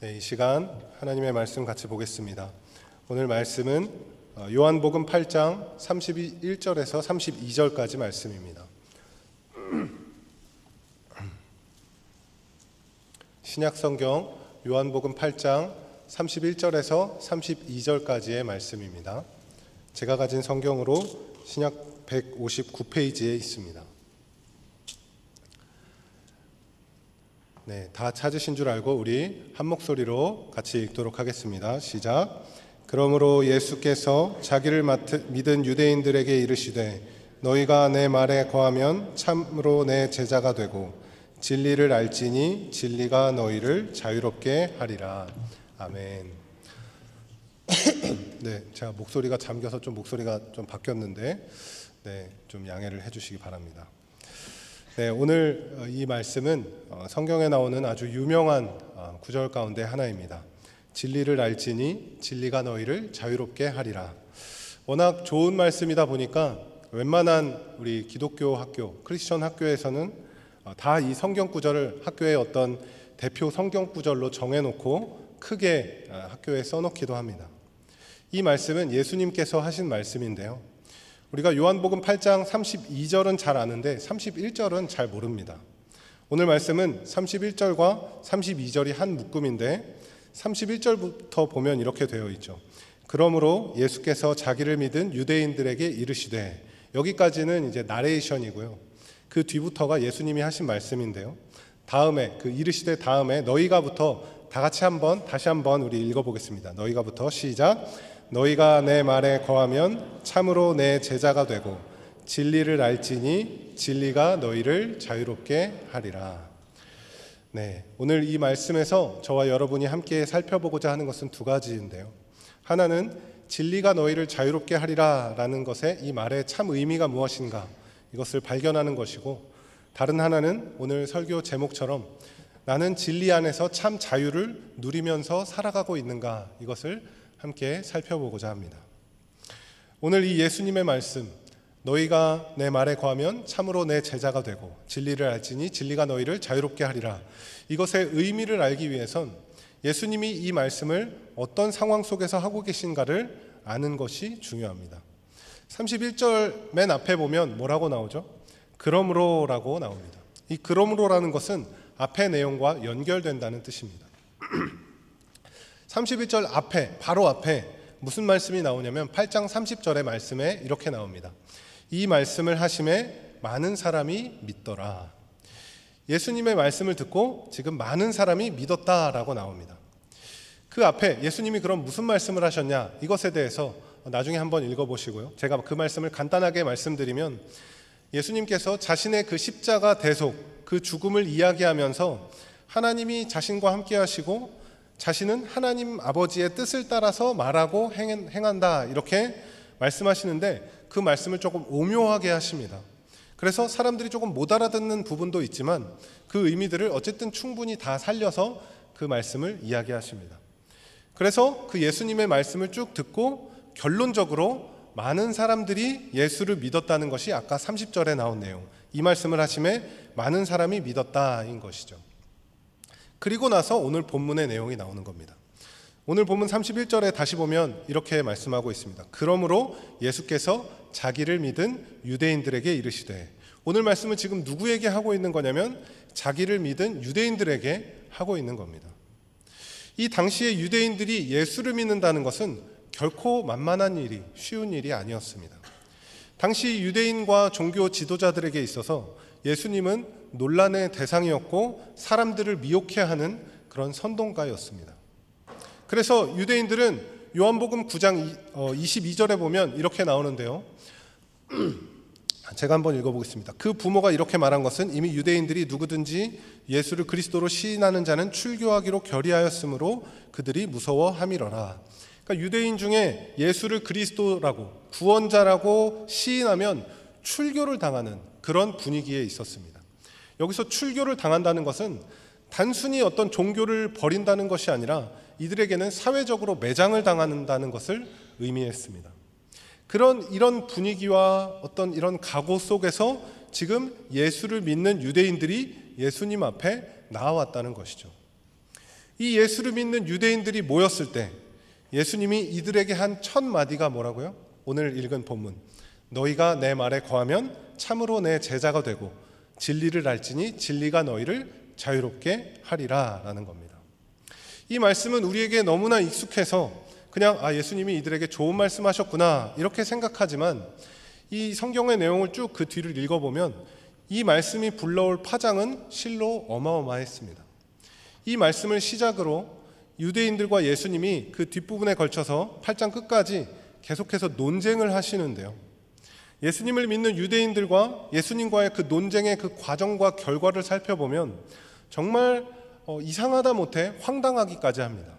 이 시간 하나님의 말씀 같이 보겠습니다. 오늘 말씀은 요한복음 8장 31절에서 32절까지 말씀입니다. 신약성경 요한복음 8장 31절에서 32절까지의 말씀입니다. 제가 가진 성경으로 신약 159페이지에 있습니다. 다 찾으신 줄 알고 우리 한 목소리로 같이 읽도록 하겠습니다. 시작. 그러므로 예수께서 자기를 믿은 유대인들에게 이르시되 너희가 내 말에 거하면 참으로 내 제자가 되고 진리를 알지니 진리가 너희를 자유롭게 하리라. 아멘. 제가 목소리가 잠겨서 목소리가 좀 바뀌었는데 좀 양해를 해주시기 바랍니다. 오늘 이 말씀은 성경에 나오는 아주 유명한 구절 가운데 하나입니다. 진리를 알지니 진리가 너희를 자유롭게 하리라. 워낙 좋은 말씀이다 보니까 웬만한 우리 기독교 학교, 크리스천 학교에서는 다 이 성경 구절을 학교의 어떤 대표 성경 구절로 정해놓고 크게 학교에 써놓기도 합니다. 이 말씀은 예수님께서 하신 말씀인데요. 우리가 요한복음 8장 32절은 잘 아는데 31절은 잘 모릅니다. 오늘 말씀은 31절과 32절이 한 묶음인데 31절부터 보면 이렇게 되어 있죠. 그러므로 예수께서 자기를 믿은 유대인들에게 이르시되, 여기까지는 이제 나레이션이고요. 그 뒤부터가 예수님이 하신 말씀인데요. 다음에 그 이르시되 다음에 너희가부터 다 같이 다시 한번 우리 읽어보겠습니다. 너희가부터 시작. 너희가 내 말에 거하면 참으로 내 제자가 되고 진리를 알지니 진리가 너희를 자유롭게 하리라. 오늘 이 말씀에서 저와 여러분이 함께 살펴보고자 하는 것은 두 가지인데요. 하나는 진리가 너희를 자유롭게 하리라 라는 것의 이 말의 참 의미가 무엇인가, 이것을 발견하는 것이고, 다른 하나는 오늘 설교 제목처럼 나는 진리 안에서 참 자유를 누리면서 살아가고 있는가, 이것을 함께 살펴보고자 합니다. 오늘 이 예수님의 말씀, 너희가 내 말에 거하면 참으로 내 제자가 되고 진리를 알지니 진리가 너희를 자유롭게 하리라. 이것의 의미를 알기 위해선 예수님이 이 말씀을 어떤 상황 속에서 하고 계신가를 아는 것이 중요합니다. 31절 맨 앞에 보면 뭐라고 나오죠? 그러므로라고 나옵니다. 이 그러므로라는 것은 앞의 내용과 연결된다는 뜻입니다. 31절 앞에, 바로 앞에 무슨 말씀이 나오냐면 8장 30절의 말씀에 이렇게 나옵니다. 이 말씀을 하심에 많은 사람이 믿더라. 예수님의 말씀을 듣고 지금 많은 사람이 믿었다라고 나옵니다. 그 앞에 예수님이 그럼 무슨 말씀을 하셨냐, 이것에 대해서 나중에 한번 읽어보시고요. 제가 그 말씀을 간단하게 말씀드리면, 예수님께서 자신의 그 십자가 대속, 그 죽음을 이야기하면서 하나님이 자신과 함께 하시고 자신은 하나님 아버지의 뜻을 따라서 말하고 행한다, 이렇게 말씀하시는데 그 말씀을 조금 오묘하게 하십니다. 그래서 사람들이 조금 못 알아듣는 부분도 있지만 그 의미들을 어쨌든 충분히 다 살려서 그 말씀을 이야기하십니다. 그래서 그 예수님의 말씀을 쭉 듣고 결론적으로 많은 사람들이 예수를 믿었다는 것이 아까 30절에 나온 내용, 이 말씀을 하심에 많은 사람이 믿었다인 것이죠. 그리고 나서 오늘 본문의 내용이 나오는 겁니다. 오늘 본문 31절에 다시 보면 이렇게 말씀하고 있습니다. 그러므로 예수께서 자기를 믿은 유대인들에게 이르시되, 오늘 말씀은 지금 누구에게 하고 있는 거냐면 자기를 믿은 유대인들에게 하고 있는 겁니다. 이 당시에 유대인들이 예수를 믿는다는 것은 결코 만만한 일이, 쉬운 일이 아니었습니다. 당시 유대인과 종교 지도자들에게 있어서 예수님은 논란의 대상이었고 사람들을 미혹해하는 그런 선동가였습니다. 그래서 유대인들은 요한복음 9장 22절에 보면 이렇게 나오는데요. 제가 한번 읽어보겠습니다. 그 부모가 이렇게 말한 것은 이미 유대인들이 누구든지 예수를 그리스도로 시인하는 자는 출교하기로 결의하였으므로 그들이 무서워함이러라. 그러니까 유대인 중에 예수를 그리스도라고, 구원자라고 시인하면 출교를 당하는 그런 분위기에 있었습니다. 여기서 출교를 당한다는 것은 단순히 어떤 종교를 버린다는 것이 아니라 이들에게는 사회적으로 매장을 당한다는 것을 의미했습니다. 이런 분위기와 어떤 이런 각오 속에서 지금 예수를 믿는 유대인들이 예수님 앞에 나아왔다는 것이죠. 이 예수를 믿는 유대인들이 모였을 때 예수님이 이들에게 한 첫 마디가 뭐라고요? 오늘 읽은 본문, 너희가 내 말에 거하면 참으로 내 제자가 되고 진리를 알지니 진리가 너희를 자유롭게 하리라 라는 겁니다. 이 말씀은 우리에게 너무나 익숙해서 그냥 예수님이 이들에게 좋은 말씀하셨구나 이렇게 생각하지만, 이 성경의 내용을 쭉 그 뒤를 읽어보면 이 말씀이 불러올 파장은 실로 어마어마했습니다. 이 말씀을 시작으로 유대인들과 예수님이 그 뒷부분에 걸쳐서 8장 끝까지 계속해서 논쟁을 하시는데요, 예수님을 믿는 유대인들과 예수님과의 그 논쟁의 그 과정과 결과를 살펴보면 정말 이상하다 못해 황당하기까지 합니다.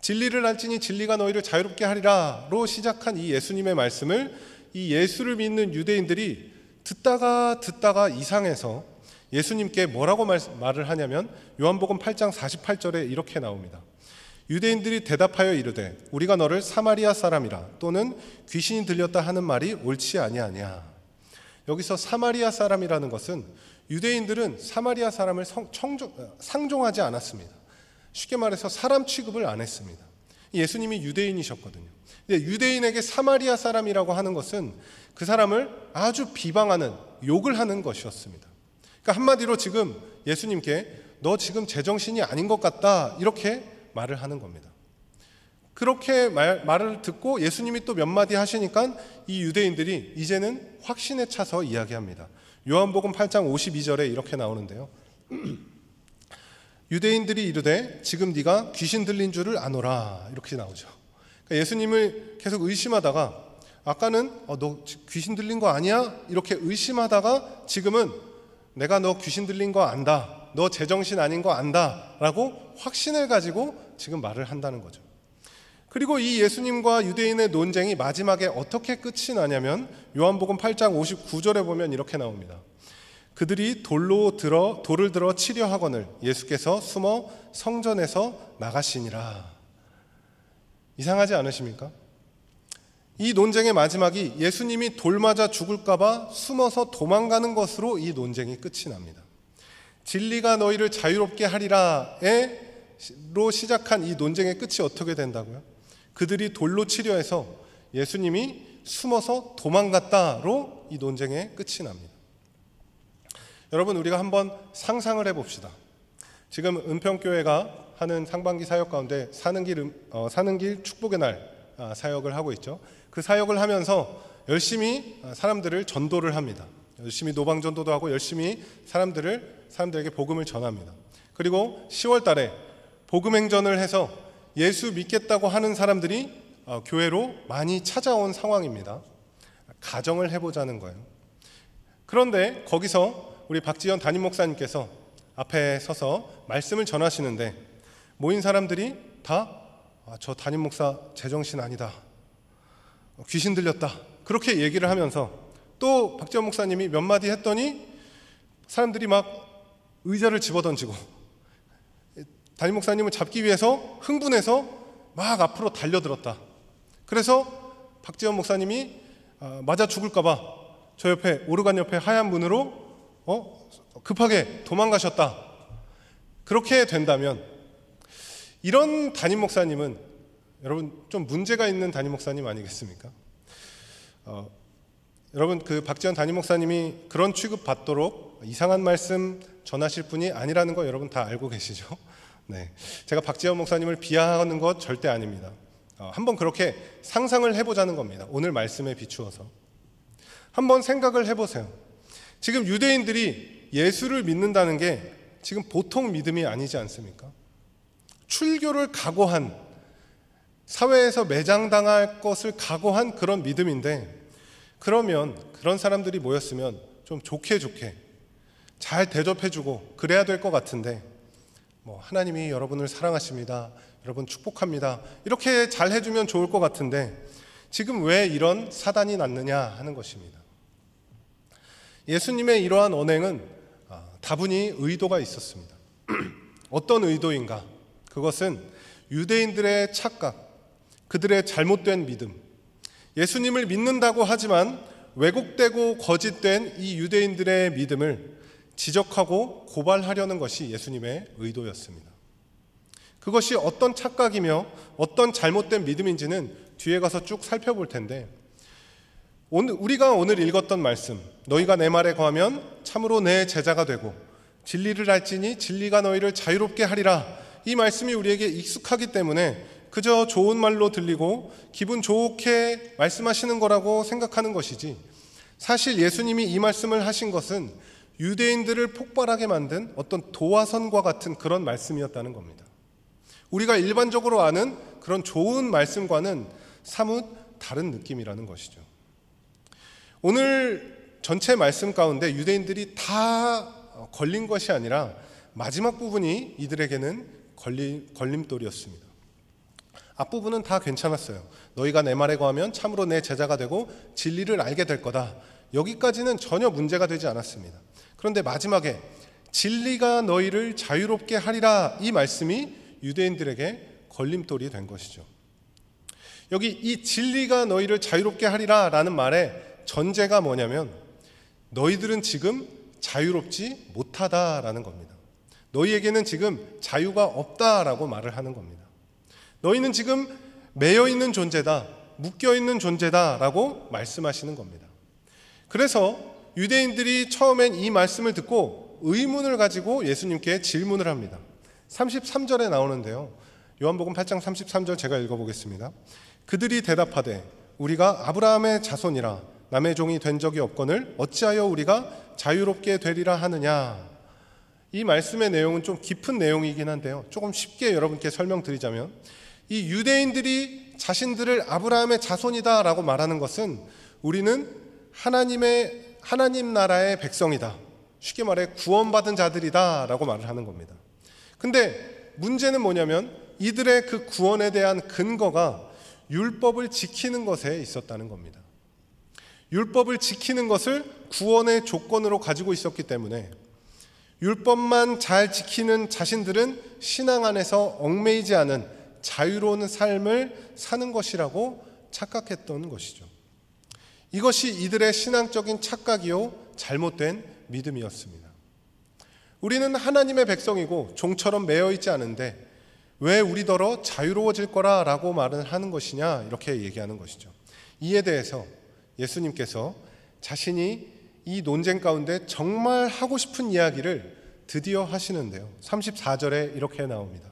진리를 알지니 진리가 너희를 자유롭게 하리라로 시작한 이 예수님의 말씀을 이 예수를 믿는 유대인들이 듣다가 이상해서 예수님께 뭐라고 말을 하냐면 요한복음 8장 48절에 이렇게 나옵니다. 유대인들이 대답하여 이르되 우리가 너를 사마리아 사람이라 또는 귀신이 들렸다 하는 말이 옳지 아니하냐. 여기서 사마리아 사람이라는 것은 유대인들은 사마리아 사람을 상종하지 않았습니다. 쉽게 말해서 사람 취급을 안 했습니다. 예수님이 유대인이셨거든요. 근데 유대인에게 사마리아 사람이라고 하는 것은 그 사람을 아주 비방하는, 욕을 하는 것이었습니다. 그러니까 한마디로 지금 예수님께 너 지금 제정신이 아닌 것 같다 이렇게 말을 하는 겁니다. 그렇게 말을 듣고 예수님이 또 몇 마디 하시니까 이 유대인들이 이제는 확신에 차서 이야기합니다. 요한복음 8장 52절에 이렇게 나오는데요, 유대인들이 이르되 지금 네가 귀신 들린 줄을 아노라 이렇게 나오죠. 그러니까 예수님을 계속 의심하다가 아까는 너 귀신 들린 거 아니야? 이렇게 의심하다가 지금은 내가 너 귀신 들린 거 안다, 너 제정신 아닌 거 안다 라고 확신을 가지고 지금 말을 한다는 거죠. 그리고 이 예수님과 유대인의 논쟁이 마지막에 어떻게 끝이 나냐면 요한복음 8장 59절에 보면 이렇게 나옵니다. 그들이 돌을 들어 치려 하거늘 예수께서 숨어 성전에서 나가시니라. 이상하지 않으십니까? 이 논쟁의 마지막이 예수님이 돌 맞아 죽을까 봐 숨어서 도망가는 것으로 이 논쟁이 끝이 납니다. 진리가 너희를 자유롭게 하리라로 시작한 이 논쟁의 끝이 어떻게 된다고요? 그들이 돌로 치려 해서 예수님이 숨어서 도망갔다로 이 논쟁의 끝이 납니다. 여러분, 우리가 한번 상상을 해봅시다. 지금 은평교회가 하는 상반기 사역 가운데 사는 길 축복의 날 사역을 하고 있죠. 그 사역을 하면서 열심히 사람들을 전도를 합니다. 열심히 노방전도도 하고 열심히 사람들에게 복음을 전합니다. 그리고 10월 달에 복음행전을 해서 예수 믿겠다고 하는 사람들이 교회로 많이 찾아온 상황입니다. 가정을 해보자는 거예요. 그런데 거기서 우리 박지현 담임 목사님께서 앞에 서서 말씀을 전하시는데 모인 사람들이 다 저 담임 목사 제정신 아니다, 귀신 들렸다 그렇게 얘기를 하면서 또 박지현 목사님이 몇 마디 했더니 사람들이 막 의자를 집어던지고 담임 목사님을 잡기 위해서 흥분해서 막 앞으로 달려들었다. 그래서 박지현 목사님이 맞아 죽을까 봐 저 옆에 오르간 옆에 하얀 문으로 급하게 도망가셨다. 그렇게 된다면 이런 담임 목사님은 여러분 좀 문제가 있는 담임 목사님 아니겠습니까? 여러분 그 박지현 담임 목사님이 그런 취급 받도록 이상한 말씀 전하실 분이 아니라는 거 여러분 다 알고 계시죠? 네, 제가 박지현 목사님을 비하하는 것 절대 아닙니다. 한번 그렇게 상상을 해보자는 겁니다. 오늘 말씀에 비추어서 한번 생각을 해보세요. 지금 유대인들이 예수를 믿는다는 게 지금 보통 믿음이 아니지 않습니까? 출교를 각오한, 사회에서 매장당할 것을 각오한 그런 믿음인데, 그러면 그런 사람들이 모였으면 좀 좋게 잘 대접해주고 그래야 될 것 같은데 하나님이 여러분을 사랑하십니다, 여러분 축복합니다 이렇게 잘 해주면 좋을 것 같은데 지금 왜 이런 사단이 났느냐 하는 것입니다. 예수님의 이러한 언행은 다분히 의도가 있었습니다. 어떤 의도인가? 그것은 유대인들의 착각, 그들의 잘못된 믿음, 예수님을 믿는다고 하지만 왜곡되고 거짓된 이 유대인들의 믿음을 지적하고 고발하려는 것이 예수님의 의도였습니다. 그것이 어떤 착각이며 어떤 잘못된 믿음인지는 뒤에 가서 쭉 살펴볼 텐데, 우리가 오늘 읽었던 말씀, 너희가 내 말에 거하면 참으로 내 제자가 되고 진리를 알지니 진리가 너희를 자유롭게 하리라, 이 말씀이 우리에게 익숙하기 때문에 그저 좋은 말로 들리고 기분 좋게 말씀하시는 거라고 생각하는 것이지, 사실 예수님이 이 말씀을 하신 것은 유대인들을 폭발하게 만든 어떤 도화선과 같은 그런 말씀이었다는 겁니다. 우리가 일반적으로 아는 그런 좋은 말씀과는 사뭇 다른 느낌이라는 것이죠. 오늘 전체 말씀 가운데 유대인들이 다 걸린 것이 아니라 마지막 부분이 이들에게는 걸림돌이었습니다. 앞부분은 다 괜찮았어요. 너희가 내 말에 거하면 참으로 내 제자가 되고 진리를 알게 될 거다. 여기까지는 전혀 문제가 되지 않았습니다. 그런데 마지막에 진리가 너희를 자유롭게 하리라, 이 말씀이 유대인들에게 걸림돌이 된 것이죠. 여기 이 진리가 너희를 자유롭게 하리라 라는 말의 전제가 뭐냐면, 너희들은 지금 자유롭지 못하다라는 겁니다. 너희에게는 지금 자유가 없다라고 말을 하는 겁니다. 너희는 지금 매여 있는 존재다, 묶여 있는 존재다라고 말씀하시는 겁니다. 그래서 유대인들이 처음엔 이 말씀을 듣고 의문을 가지고 예수님께 질문을 합니다. 33절에 나오는데요, 요한복음 8장 33절 제가 읽어보겠습니다. 그들이 대답하되 우리가 아브라함의 자손이라 남의 종이 된 적이 없거늘 어찌하여 우리가 자유롭게 되리라 하느냐. 이 말씀의 내용은 좀 깊은 내용이긴 한데요, 조금 쉽게 여러분께 설명드리자면, 이 유대인들이 자신들을 아브라함의 자손이다 라고 말하는 것은 우리는 하나님 나라의 백성이다, 쉽게 말해 구원받은 자들이다 라고 말을 하는 겁니다. 근데 문제는 뭐냐면 이들의 그 구원에 대한 근거가 율법을 지키는 것에 있었다는 겁니다. 율법을 지키는 것을 구원의 조건으로 가지고 있었기 때문에 율법만 잘 지키는 자신들은 신앙 안에서 얽매이지 않은 자유로운 삶을 사는 것이라고 착각했던 것이죠. 이것이 이들의 신앙적인 착각이요 잘못된 믿음이었습니다. 우리는 하나님의 백성이고 종처럼 매여 있지 않은데 왜 우리더러 자유로워질 거라라고 말을 하는 것이냐, 이렇게 얘기하는 것이죠. 이에 대해서 예수님께서 자신이 이 논쟁 가운데 정말 하고 싶은 이야기를 드디어 하시는데요, 34절에 이렇게 나옵니다.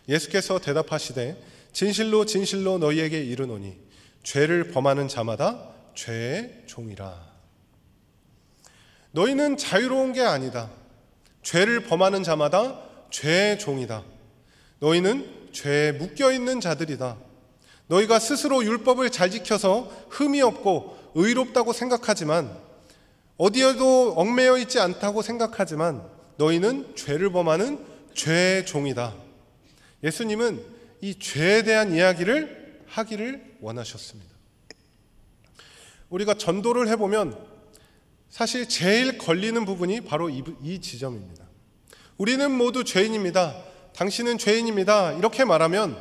예수께서 대답하시되 진실로 진실로 너희에게 이르노니 죄를 범하는 자마다 죄의 종이라. 너희는 자유로운 게 아니다. 죄를 범하는 자마다 죄의 종이다. 너희는 죄에 묶여있는 자들이다. 너희가 스스로 율법을 잘 지켜서 흠이 없고 의롭다고 생각하지만, 어디에도 얽매여 있지 않다고 생각하지만 너희는 죄를 범하는 죄의 종이다. 예수님은 이 죄에 대한 이야기를 하기를 원하셨습니다. 우리가 전도를 해보면 사실 제일 걸리는 부분이 바로 이 지점입니다. 우리는 모두 죄인입니다. 당신은 죄인입니다. 이렇게 말하면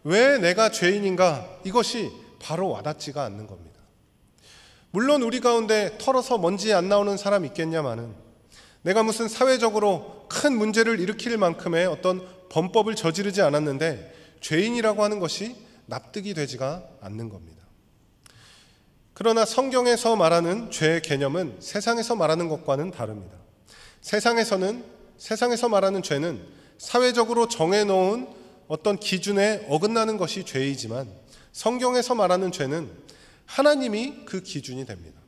왜 내가 죄인인가? 이것이 바로 와닿지가 않는 겁니다. 물론 우리 가운데 털어서 먼지 안 나오는 사람 있겠냐마는, 내가 무슨 사회적으로 큰 문제를 일으킬 만큼의 어떤 범법을 저지르지 않았는데 죄인이라고 하는 것이 납득이 되지가 않는 겁니다. 그러나 성경에서 말하는 죄의 개념은 세상에서 말하는 것과는 다릅니다. 세상에서 말하는 죄는 사회적으로 정해놓은 어떤 기준에 어긋나는 것이 죄이지만, 성경에서 말하는 죄는 하나님이 그 기준이 됩니다.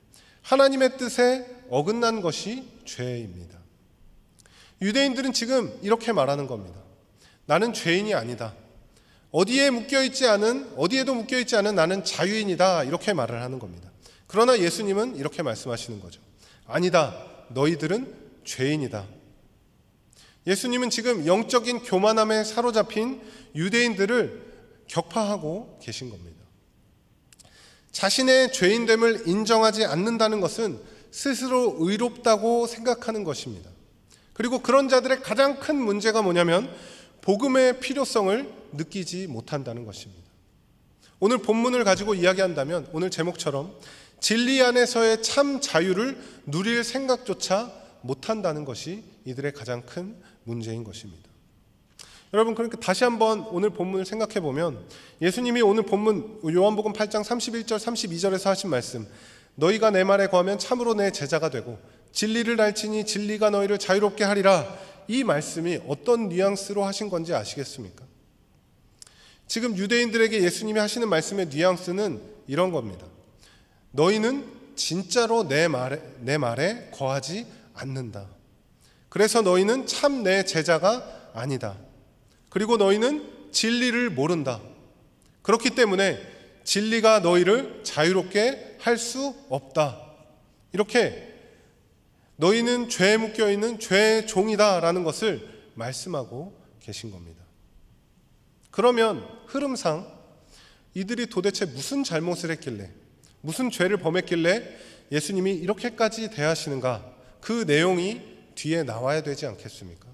하나님의 뜻에 어긋난 것이 죄입니다. 유대인들은 지금 이렇게 말하는 겁니다. 나는 죄인이 아니다. 어디에도 묶여있지 않은 나는 자유인이다. 이렇게 말을 하는 겁니다. 그러나 예수님은 이렇게 말씀하시는 거죠. 아니다. 너희들은 죄인이다. 예수님은 지금 영적인 교만함에 사로잡힌 유대인들을 격파하고 계신 겁니다. 자신의 죄인됨을 인정하지 않는다는 것은 스스로 의롭다고 생각하는 것입니다. 그리고 그런 자들의 가장 큰 문제가 뭐냐면 복음의 필요성을 느끼지 못한다는 것입니다. 오늘 본문을 가지고 이야기한다면 오늘 제목처럼 진리 안에서의 참 자유를 누릴 생각조차 못한다는 것이 이들의 가장 큰 문제인 것입니다. 여러분, 그러니까 다시 한번 오늘 본문을 생각해 보면 예수님이 오늘 본문 요한복음 8장 31절 32절에서 하신 말씀, 너희가 내 말에 거하면 참으로 내 제자가 되고 진리를 알지니 진리가 너희를 자유롭게 하리라, 이 말씀이 어떤 뉘앙스로 하신 건지 아시겠습니까? 지금 유대인들에게 예수님이 하시는 말씀의 뉘앙스는 이런 겁니다. 너희는 진짜로 내 말에 거하지 않는다. 그래서 너희는 참 내 제자가 아니다. 그리고 너희는 진리를 모른다. 그렇기 때문에 진리가 너희를 자유롭게 할 수 없다. 이렇게 너희는 죄에 묶여있는 죄의 종이다라는 것을 말씀하고 계신 겁니다. 그러면 흐름상 이들이 도대체 무슨 잘못을 했길래, 무슨 죄를 범했길래 예수님이 이렇게까지 대하시는가, 그 내용이 뒤에 나와야 되지 않겠습니까?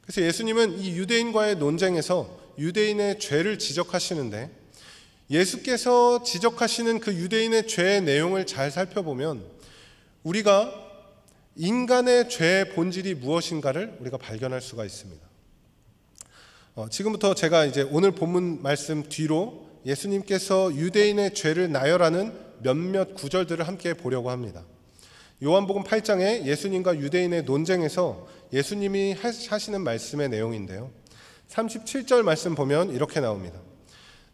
그래서 예수님은 이 유대인과의 논쟁에서 유대인의 죄를 지적하시는데, 예수께서 지적하시는 그 유대인의 죄의 내용을 잘 살펴보면 우리가 인간의 죄의 본질이 무엇인가를 우리가 발견할 수가 있습니다. 지금부터 제가 이제 오늘 본문 말씀 뒤로 예수님께서 유대인의 죄를 나열하는 몇몇 구절들을 함께 보려고 합니다. 요한복음 8장에 예수님과 유대인의 논쟁에서 예수님이 하시는 말씀의 내용인데요, 37절 말씀 보면 이렇게 나옵니다.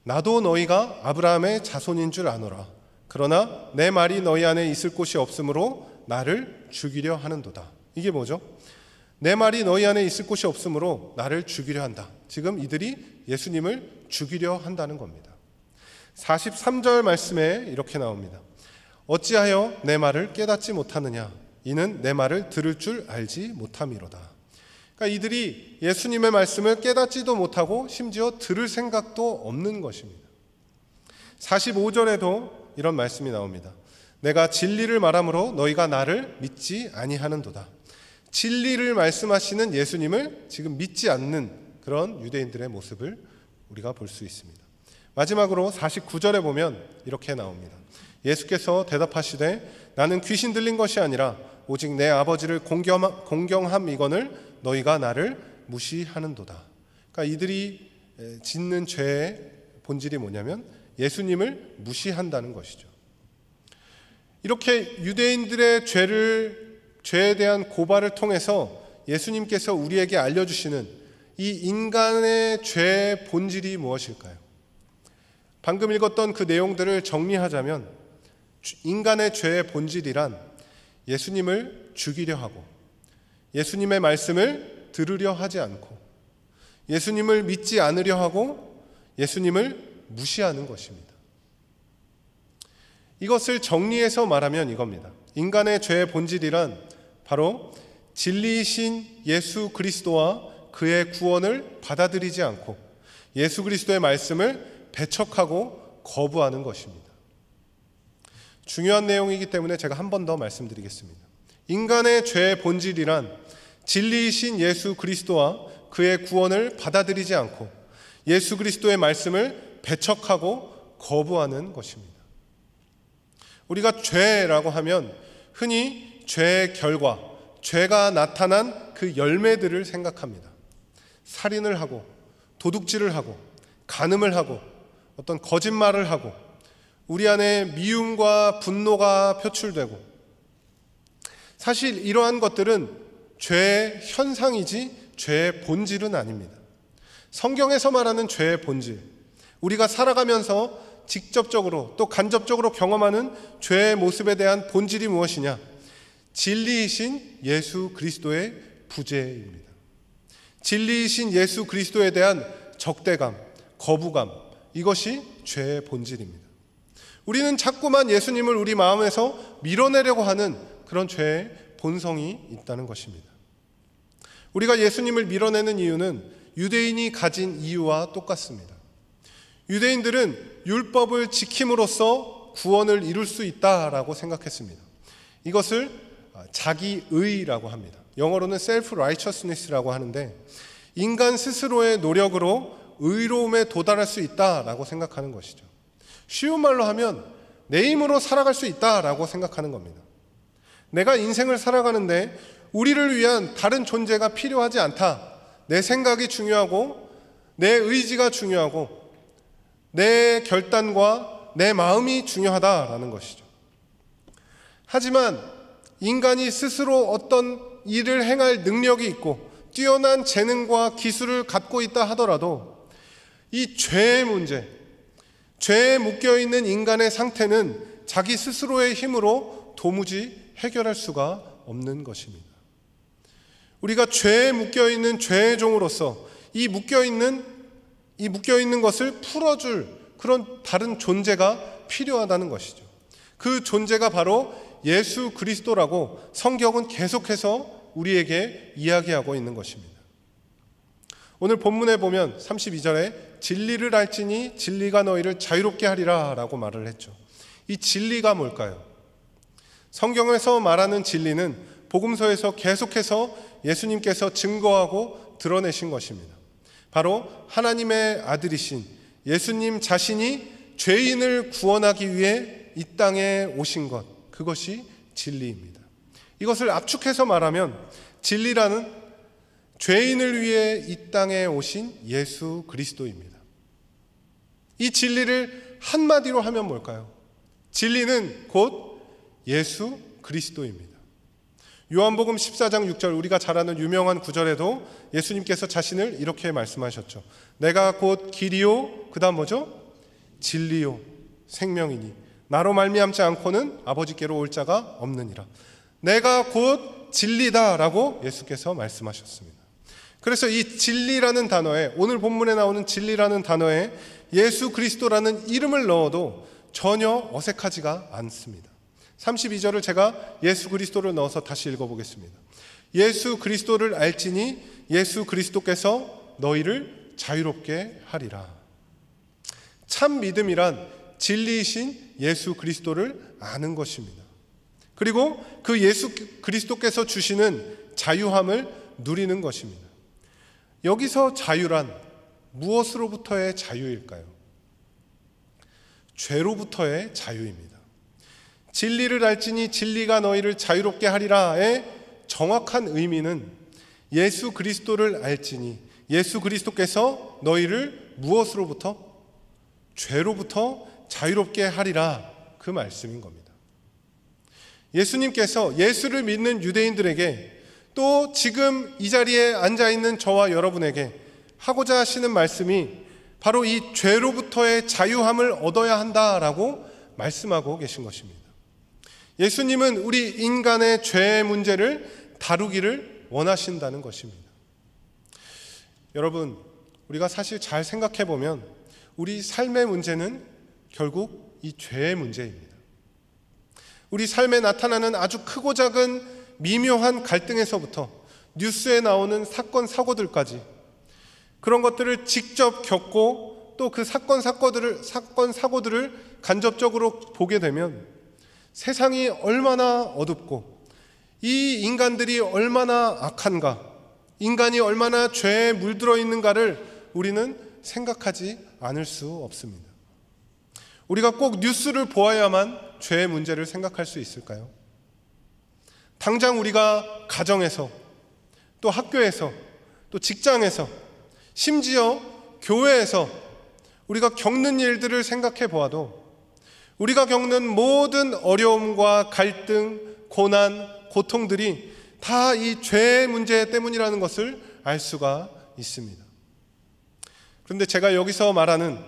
나도 너희가 아브라함의 자손인 줄 아노라. 그러나 내 말이 너희 안에 있을 곳이 없으므로 나를 죽이려 하는도다. 이게 뭐죠? 내 말이 너희 안에 있을 곳이 없으므로 나를 죽이려 한다. 지금 이들이 예수님을 죽이려 한다는 겁니다. 43절 말씀에 이렇게 나옵니다. 어찌하여 내 말을 깨닫지 못하느냐? 이는 내 말을 들을 줄 알지 못함이로다. 그러니까 이들이 예수님의 말씀을 깨닫지도 못하고 심지어 들을 생각도 없는 것입니다. 45절에도 이런 말씀이 나옵니다. 내가 진리를 말함으로 너희가 나를 믿지 아니하는도다. 진리를 말씀하시는 예수님을 지금 믿지 않는 그런 유대인들의 모습을 우리가 볼 수 있습니다. 마지막으로 49절에 보면 이렇게 나옵니다. 예수께서 대답하시되 나는 귀신 들린 것이 아니라 오직 내 아버지를 공경함이거늘 너희가 나를 무시하는도다. 그러니까 이들이 짓는 죄의 본질이 뭐냐면 예수님을 무시한다는 것이죠. 이렇게 유대인들의 죄에 대한 고발을 통해서 예수님께서 우리에게 알려주시는 이 인간의 죄의 본질이 무엇일까요? 방금 읽었던 그 내용들을 정리하자면 인간의 죄의 본질이란 예수님을 죽이려 하고 예수님의 말씀을 들으려 하지 않고 예수님을 믿지 않으려 하고 예수님을 무시하는 것입니다. 이것을 정리해서 말하면 이겁니다. 인간의 죄의 본질이란 바로 진리이신 예수 그리스도와 그의 구원을 받아들이지 않고 예수 그리스도의 말씀을 배척하고 거부하는 것입니다. 중요한 내용이기 때문에 제가 한 번 더 말씀드리겠습니다. 인간의 죄의 본질이란 진리이신 예수 그리스도와 그의 구원을 받아들이지 않고 예수 그리스도의 말씀을 배척하고 거부하는 것입니다. 우리가 죄라고 하면 흔히 죄의 결과, 죄가 나타난 그 열매들을 생각합니다. 살인을 하고 도둑질을 하고 간음을 하고 어떤 거짓말을 하고 우리 안에 미움과 분노가 표출되고, 사실 이러한 것들은 죄의 현상이지 죄의 본질은 아닙니다. 성경에서 말하는 죄의 본질, 우리가 살아가면서 직접적으로 또 간접적으로 경험하는 죄의 모습에 대한 본질이 무엇이냐? 진리이신 예수 그리스도의 부재입니다. 진리이신 예수 그리스도에 대한 적대감, 거부감, 이것이 죄의 본질입니다. 우리는 자꾸만 예수님을 우리 마음에서 밀어내려고 하는 그런 죄의 본성이 있다는 것입니다. 우리가 예수님을 밀어내는 이유는 유대인이 가진 이유와 똑같습니다. 유대인들은 율법을 지킴으로써 구원을 이룰 수 있다라고 생각했습니다. 이것을 자기의라고 합니다. 영어로는 self-righteousness라고 하는데, 인간 스스로의 노력으로 의로움에 도달할 수 있다라고 생각하는 것이죠. 쉬운 말로 하면 내 힘으로 살아갈 수 있다라고 생각하는 겁니다. 내가 인생을 살아가는데 우리를 위한 다른 존재가 필요하지 않다, 내 생각이 중요하고 내 의지가 중요하고 내 결단과 내 마음이 중요하다라는 것이죠. 하지만 인간이 스스로 어떤 일을 행할 능력이 있고 뛰어난 재능과 기술을 갖고 있다 하더라도 이 죄의 문제, 죄에 묶여있는 인간의 상태는 자기 스스로의 힘으로 도무지 해결할 수가 없는 것입니다. 우리가 죄에 묶여있는 죄의 종으로서 이 묶여있는 것을 풀어줄 그런 다른 존재가 필요하다는 것이죠. 그 존재가 바로 예수 그리스도라고 성경은 계속해서 우리에게 이야기하고 있는 것입니다. 오늘 본문에 보면 32절에 진리를 알지니 진리가 너희를 자유롭게 하리라 라고 말을 했죠. 이 진리가 뭘까요? 성경에서 말하는 진리는 복음서에서 계속해서 예수님께서 증거하고 드러내신 것입니다. 바로 하나님의 아들이신 예수님 자신이 죄인을 구원하기 위해 이 땅에 오신 것, 그것이 진리입니다. 이것을 압축해서 말하면 진리라는 죄인을 위해 이 땅에 오신 예수 그리스도입니다. 이 진리를 한마디로 하면 뭘까요? 진리는 곧 예수 그리스도입니다. 요한복음 14장 6절, 우리가 잘 아는 유명한 구절에도 예수님께서 자신을 이렇게 말씀하셨죠. 내가 곧 길이요, 그 다음 뭐죠? 진리요, 생명이니 나로 말미암지 않고는 아버지께로 올 자가 없느니라. 내가 곧 진리다라고 예수께서 말씀하셨습니다. 그래서 이 진리라는 단어에, 오늘 본문에 나오는 진리라는 단어에 예수 그리스도라는 이름을 넣어도 전혀 어색하지가 않습니다. 32절을 제가 예수 그리스도를 넣어서 다시 읽어보겠습니다. 예수 그리스도를 알지니 예수 그리스도께서 너희를 자유롭게 하리라. 참 믿음이란 진리이신 예수 그리스도를 아는 것입니다. 그리고 그 예수 그리스도께서 주시는 자유함을 누리는 것입니다. 여기서 자유란 무엇으로부터의 자유일까요? 죄로부터의 자유입니다. 진리를 알지니 진리가 너희를 자유롭게 하리라의 정확한 의미는 예수 그리스도를 알지니 예수 그리스도께서 너희를 무엇으로부터? 죄로부터 자유롭게 하리라, 그 말씀인 겁니다. 예수님께서 예수를 믿는 유대인들에게 또 지금 이 자리에 앉아있는 저와 여러분에게 하고자 하시는 말씀이 바로 이 죄로부터의 자유함을 얻어야 한다라고 말씀하고 계신 것입니다. 예수님은 우리 인간의 죄의 문제를 다루기를 원하신다는 것입니다. 여러분, 우리가 사실 잘 생각해 보면 우리 삶의 문제는 결국 이 죄의 문제입니다. 우리 삶에 나타나는 아주 크고 작은 미묘한 갈등에서부터 뉴스에 나오는 사건 사고들까지, 그런 것들을 직접 겪고 또 그 사건 사고들을 간접적으로 보게 되면 세상이 얼마나 어둡고 이 인간들이 얼마나 악한가, 인간이 얼마나 죄에 물들어 있는가를 우리는 생각하지 않을 수 없습니다. 우리가 꼭 뉴스를 보아야만 죄의 문제를 생각할 수 있을까요? 당장 우리가 가정에서, 또 학교에서, 또 직장에서, 심지어 교회에서 우리가 겪는 일들을 생각해 보아도 우리가 겪는 모든 어려움과 갈등, 고난, 고통들이 다 이 죄의 문제 때문이라는 것을 알 수가 있습니다. 그런데 제가 여기서 말하는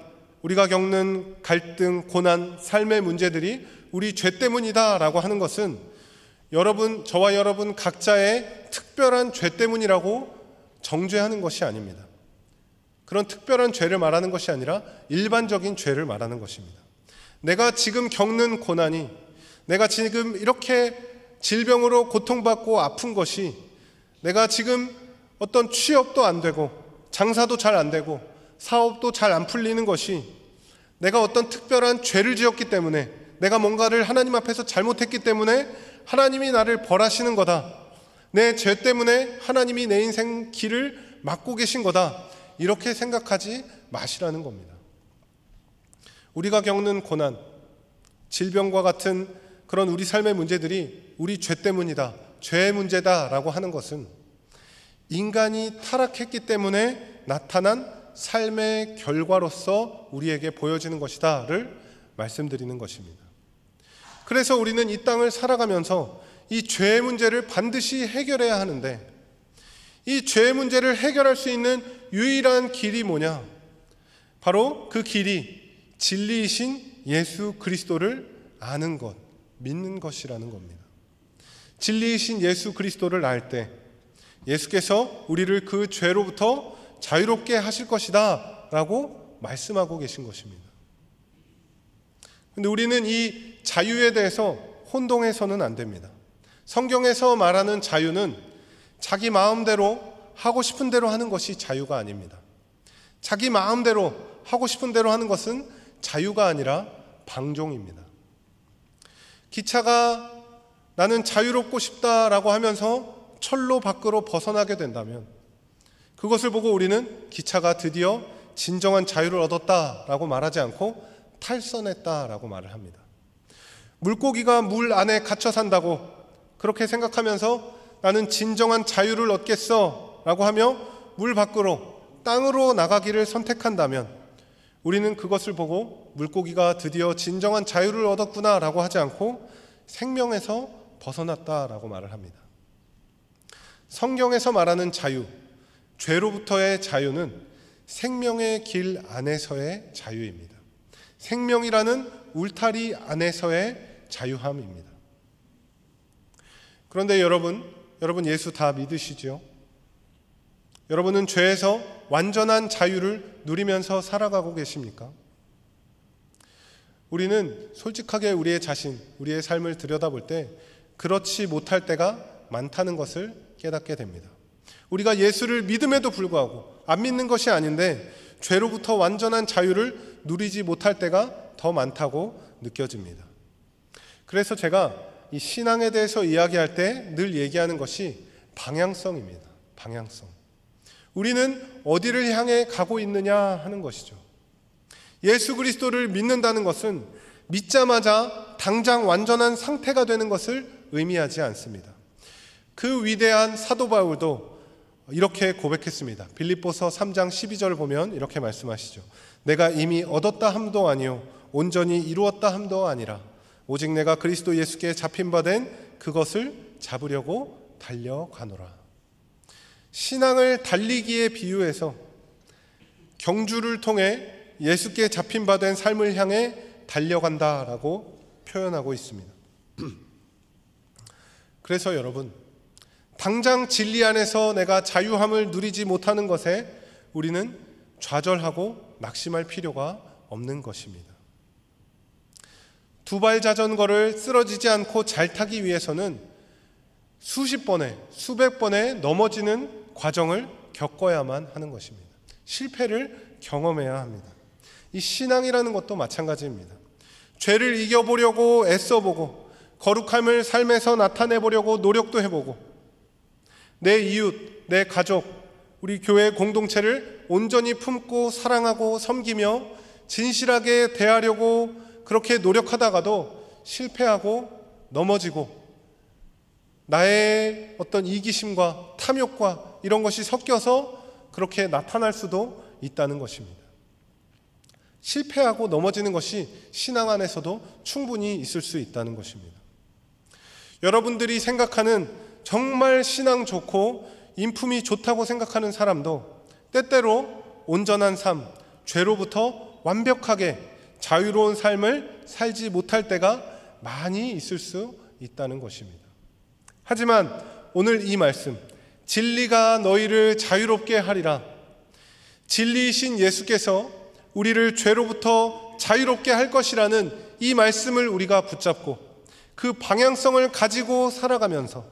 우리가 겪는 갈등, 고난, 삶의 문제들이 우리 죄 때문이다라고 하는 것은 저와 여러분 각자의 특별한 죄 때문이라고 정죄하는 것이 아닙니다. 그런 특별한 죄를 말하는 것이 아니라 일반적인 죄를 말하는 것입니다. 내가 지금 겪는 고난이, 내가 지금 이렇게 질병으로 고통받고 아픈 것이, 내가 지금 어떤 취업도 안 되고 장사도 잘 안 되고 사업도 잘 안 풀리는 것이 내가 어떤 특별한 죄를 지었기 때문에, 내가 뭔가를 하나님 앞에서 잘못했기 때문에 하나님이 나를 벌하시는 거다, 내 죄 때문에 하나님이 내 인생 길을 막고 계신 거다, 이렇게 생각하지 마시라는 겁니다. 우리가 겪는 고난, 질병과 같은 그런 우리 삶의 문제들이 우리 죄 때문이다, 죄의 문제다라고 하는 것은 인간이 타락했기 때문에 나타난 삶의 결과로서 우리에게 보여지는 것이다를 말씀드리는 것입니다. 그래서 우리는 이 땅을 살아가면서 이 죄의 문제를 반드시 해결해야 하는데, 이 죄의 문제를 해결할 수 있는 유일한 길이 뭐냐? 바로 그 길이 진리이신 예수 그리스도를 아는 것, 믿는 것이라는 겁니다. 진리이신 예수 그리스도를 알 때 예수께서 우리를 그 죄로부터 자유롭게 하실 것이다 라고 말씀하고 계신 것입니다. 그런데 우리는 이 자유에 대해서 혼동해서는 안 됩니다. 성경에서 말하는 자유는 자기 마음대로 하고 싶은 대로 하는 것이 자유가 아닙니다. 자기 마음대로 하고 싶은 대로 하는 것은 자유가 아니라 방종입니다. 기차가 나는 자유롭고 싶다라고 하면서 철로 밖으로 벗어나게 된다면 그것을 보고 우리는 기차가 드디어 진정한 자유를 얻었다라고 말하지 않고 탈선했다라고 말을 합니다. 물고기가 물 안에 갇혀 산다고 그렇게 생각하면서 나는 진정한 자유를 얻겠어 라고 하며 물 밖으로 땅으로 나가기를 선택한다면 우리는 그것을 보고 물고기가 드디어 진정한 자유를 얻었구나 라고 하지 않고 생명에서 벗어났다라고 말을 합니다. 성경에서 말하는 자유, 죄로부터의 자유는 생명의 길 안에서의 자유입니다. 생명이라는 울타리 안에서의 자유함입니다. 그런데 여러분 예수 다 믿으시죠? 여러분은 죄에서 완전한 자유를 누리면서 살아가고 계십니까? 우리는 솔직하게 우리의 자신, 우리의 삶을 들여다볼 때 그렇지 못할 때가 많다는 것을 깨닫게 됩니다. 우리가 예수를 믿음에도 불구하고 안 믿는 것이 아닌데 죄로부터 완전한 자유를 누리지 못할 때가 더 많다고 느껴집니다. 그래서 제가 이 신앙에 대해서 이야기할 때 늘 얘기하는 것이 방향성입니다. 방향성. 우리는 어디를 향해 가고 있느냐 하는 것이죠. 예수 그리스도를 믿는다는 것은 믿자마자 당장 완전한 상태가 되는 것을 의미하지 않습니다. 그 위대한 사도 바울도 이렇게 고백했습니다. 빌립보서 3장 12절을 보면 이렇게 말씀하시죠. 내가 이미 얻었다 함도 아니요 온전히 이루었다 함도 아니라 오직 내가 그리스도 예수께 잡힌 바 된 그것을 잡으려고 달려가노라. 신앙을 달리기에 비유해서 경주를 통해 예수께 잡힌 바 된 삶을 향해 달려간다라고 표현하고 있습니다. 그래서 여러분, 당장 진리 안에서 내가 자유함을 누리지 못하는 것에 우리는 좌절하고 낙심할 필요가 없는 것입니다. 두발 자전거를 쓰러지지 않고 잘 타기 위해서는 수십 번에, 수백 번에 넘어지는 과정을 겪어야만 하는 것입니다. 실패를 경험해야 합니다. 이 신앙이라는 것도 마찬가지입니다. 죄를 이겨보려고 애써보고 거룩함을 삶에서 나타내보려고 노력도 해보고 내 이웃, 내 가족, 우리 교회 공동체를 온전히 품고 사랑하고 섬기며 진실하게 대하려고 그렇게 노력하다가도 실패하고 넘어지고 나의 어떤 이기심과 탐욕과 이런 것이 섞여서 그렇게 나타날 수도 있다는 것입니다. 실패하고 넘어지는 것이 신앙 안에서도 충분히 있을 수 있다는 것입니다. 여러분들이 생각하는 정말 신앙 좋고 인품이 좋다고 생각하는 사람도 때때로 온전한 삶, 죄로부터 완벽하게 자유로운 삶을 살지 못할 때가 많이 있을 수 있다는 것입니다. 하지만 오늘 이 말씀, 진리가 너희를 자유롭게 하리라. 진리이신 예수께서 우리를 죄로부터 자유롭게 할 것이라는 이 말씀을 우리가 붙잡고 그 방향성을 가지고 살아가면서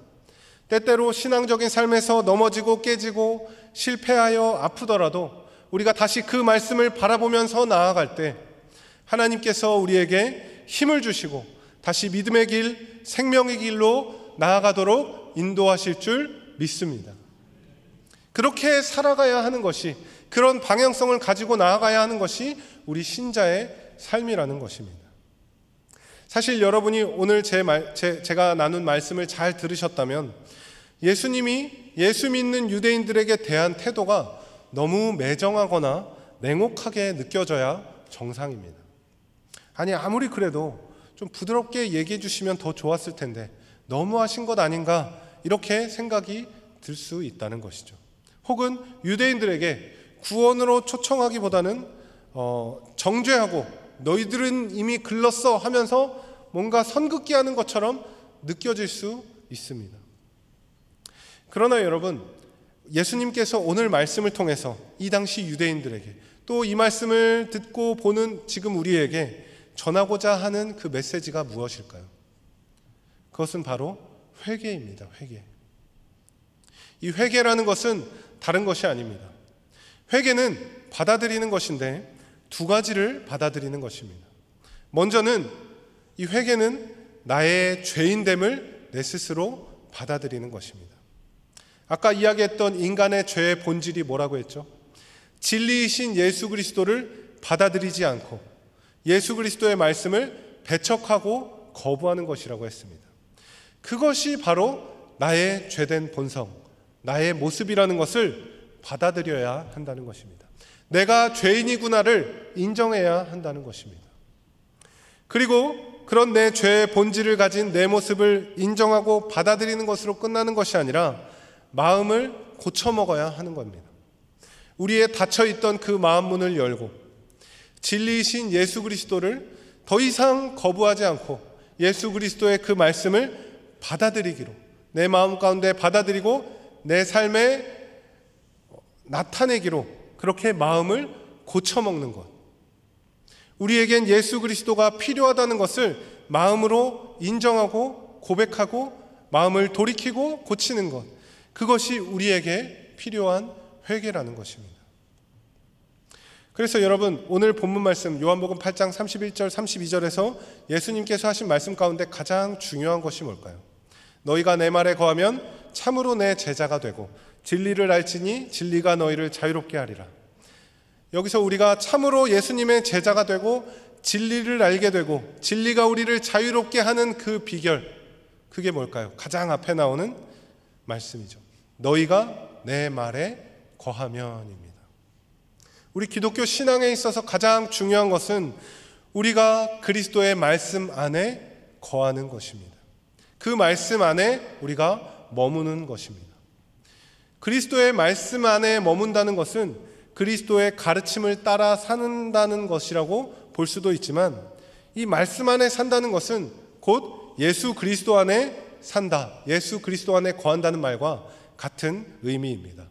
때때로 신앙적인 삶에서 넘어지고 깨지고 실패하여 아프더라도 우리가 다시 그 말씀을 바라보면서 나아갈 때 하나님께서 우리에게 힘을 주시고 다시 믿음의 길, 생명의 길로 나아가도록 인도하실 줄 믿습니다. 그렇게 살아가야 하는 것이, 그런 방향성을 가지고 나아가야 하는 것이 우리 신자의 삶이라는 것입니다. 사실 여러분이 오늘 제가 나눈 말씀을 잘 들으셨다면 예수님이 예수 믿는 유대인들에게 대한 태도가 너무 매정하거나 냉혹하게 느껴져야 정상입니다. 아니, 아무리 그래도 좀 부드럽게 얘기해 주시면 더 좋았을 텐데 너무하신 것 아닌가, 이렇게 생각이 들 수 있다는 것이죠. 혹은 유대인들에게 구원으로 초청하기보다는 정죄하고 너희들은 이미 글렀어 하면서 뭔가 선긋기 하는 것처럼 느껴질 수 있습니다. 그러나 여러분, 예수님께서 오늘 말씀을 통해서 이 당시 유대인들에게, 또 이 말씀을 듣고 보는 지금 우리에게 전하고자 하는 그 메시지가 무엇일까요? 그것은 바로 회개입니다. 회개. 이 회개라는 것은 다른 것이 아닙니다. 회개는 받아들이는 것인데 두 가지를 받아들이는 것입니다. 먼저는 이 회개는 나의 죄인됨을 내 스스로 받아들이는 것입니다. 아까 이야기했던 인간의 죄의 본질이 뭐라고 했죠? 진리이신 예수 그리스도를 받아들이지 않고 예수 그리스도의 말씀을 배척하고 거부하는 것이라고 했습니다. 그것이 바로 나의 죄된 본성, 나의 모습이라는 것을 받아들여야 한다는 것입니다. 내가 죄인이구나를 인정해야 한다는 것입니다. 그리고 그런 내 죄의 본질을 가진 내 모습을 인정하고 받아들이는 것으로 끝나는 것이 아니라 마음을 고쳐먹어야 하는 겁니다. 우리의 닫혀있던 그 마음 문을 열고 진리이신 예수 그리스도를 더 이상 거부하지 않고 예수 그리스도의 그 말씀을 받아들이기로, 내 마음 가운데 받아들이고 내 삶에 나타내기로, 그렇게 마음을 고쳐먹는 것. 우리에겐 예수 그리스도가 필요하다는 것을 마음으로 인정하고 고백하고 마음을 돌이키고 고치는 것, 그것이 우리에게 필요한 회개라는 것입니다. 그래서 여러분, 오늘 본문 말씀 요한복음 8장 31절 32절에서 예수님께서 하신 말씀 가운데 가장 중요한 것이 뭘까요? 너희가 내 말에 거하면 참으로 내 제자가 되고 진리를 알지니 진리가 너희를 자유롭게 하리라. 여기서 우리가 참으로 예수님의 제자가 되고 진리를 알게 되고 진리가 우리를 자유롭게 하는 그 비결, 그게 뭘까요? 가장 앞에 나오는 말씀이죠. 너희가 내 말에 거하면입니다. 우리 기독교 신앙에 있어서 가장 중요한 것은 우리가 그리스도의 말씀 안에 거하는 것입니다. 그 말씀 안에 우리가 머무는 것입니다. 그리스도의 말씀 안에 머문다는 것은 그리스도의 가르침을 따라 산다는 것이라고 볼 수도 있지만, 이 말씀 안에 산다는 것은 곧 예수 그리스도 안에 산다, 예수 그리스도 안에 거한다는 말과 같은 의미입니다.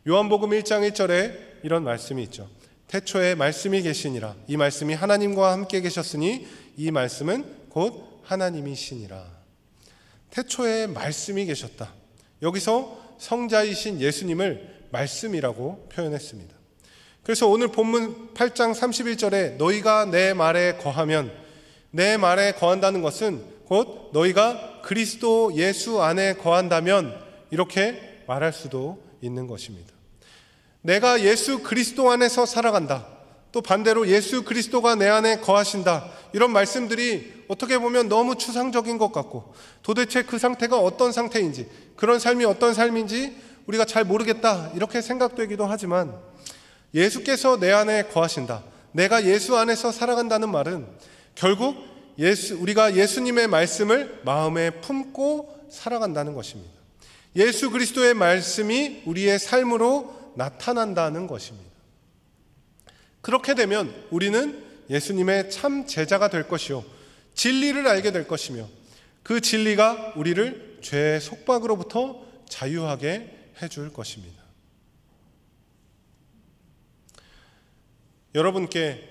요한복음 1장 1절에 이런 말씀이 있죠. 태초에 말씀이 계시니라. 이 말씀이 하나님과 함께 계셨으니 이 말씀은 곧 하나님이시니라. 태초에 말씀이 계셨다. 여기서 성자이신 예수님을 말씀이라고 표현했습니다. 그래서 오늘 본문 8장 31절에 너희가 내 말에 거하면, 내 말에 거한다는 것은 곧 너희가 그리스도 예수 안에 거한다면, 이렇게 말할 수도 있는 것입니다. 내가 예수 그리스도 안에서 살아간다, 또 반대로 예수 그리스도가 내 안에 거하신다, 이런 말씀들이 어떻게 보면 너무 추상적인 것 같고 도대체 그 상태가 어떤 상태인지, 그런 삶이 어떤 삶인지 우리가 잘 모르겠다, 이렇게 생각되기도 하지만, 예수께서 내 안에 거하신다, 내가 예수 안에서 살아간다는 말은 결국 우리가 예수님의 말씀을 마음에 품고 살아간다는 것입니다. 예수 그리스도의 말씀이 우리의 삶으로 나타난다는 것입니다. 그렇게 되면 우리는 예수님의 참 제자가 될 것이요, 진리를 알게 될 것이며, 그 진리가 우리를 죄의 속박으로부터 자유하게 해줄 것입니다. 여러분께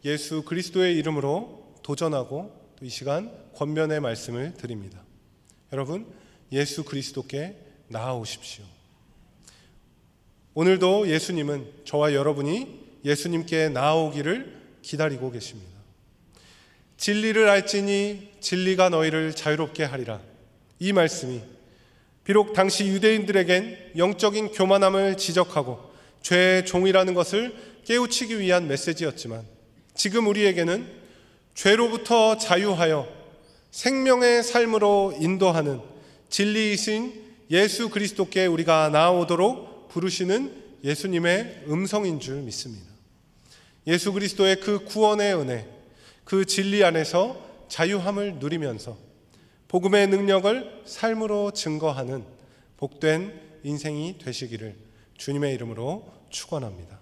예수 그리스도의 이름으로 도전하고 또 이 시간 권면의 말씀을 드립니다. 여러분, 예수 그리스도께 나아오십시오. 오늘도 예수님은 저와 여러분이 예수님께 나아오기를 기다리고 계십니다. 진리를 알지니 진리가 너희를 자유롭게 하리라. 이 말씀이 비록 당시 유대인들에겐 영적인 교만함을 지적하고 죄의 종이라는 것을 깨우치기 위한 메시지였지만, 지금 우리에게는 죄로부터 자유하여 생명의 삶으로 인도하는 진리이신 예수 그리스도께 우리가 나아오도록 부르시는 예수님의 음성인 줄 믿습니다. 예수 그리스도의 그 구원의 은혜, 그 진리 안에서 자유함을 누리면서 복음의 능력을 삶으로 증거하는 복된 인생이 되시기를 주님의 이름으로 축원합니다.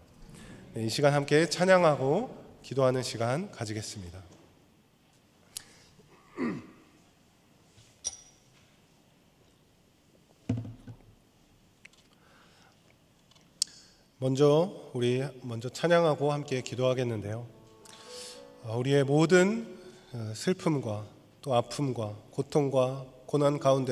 이 시간 함께 찬양하고 기도하는 시간 가지겠습니다. 먼저 찬양하고 함께 기도하겠는데요. 우리의 모든 슬픔과 또 아픔과 고통과 고난 가운데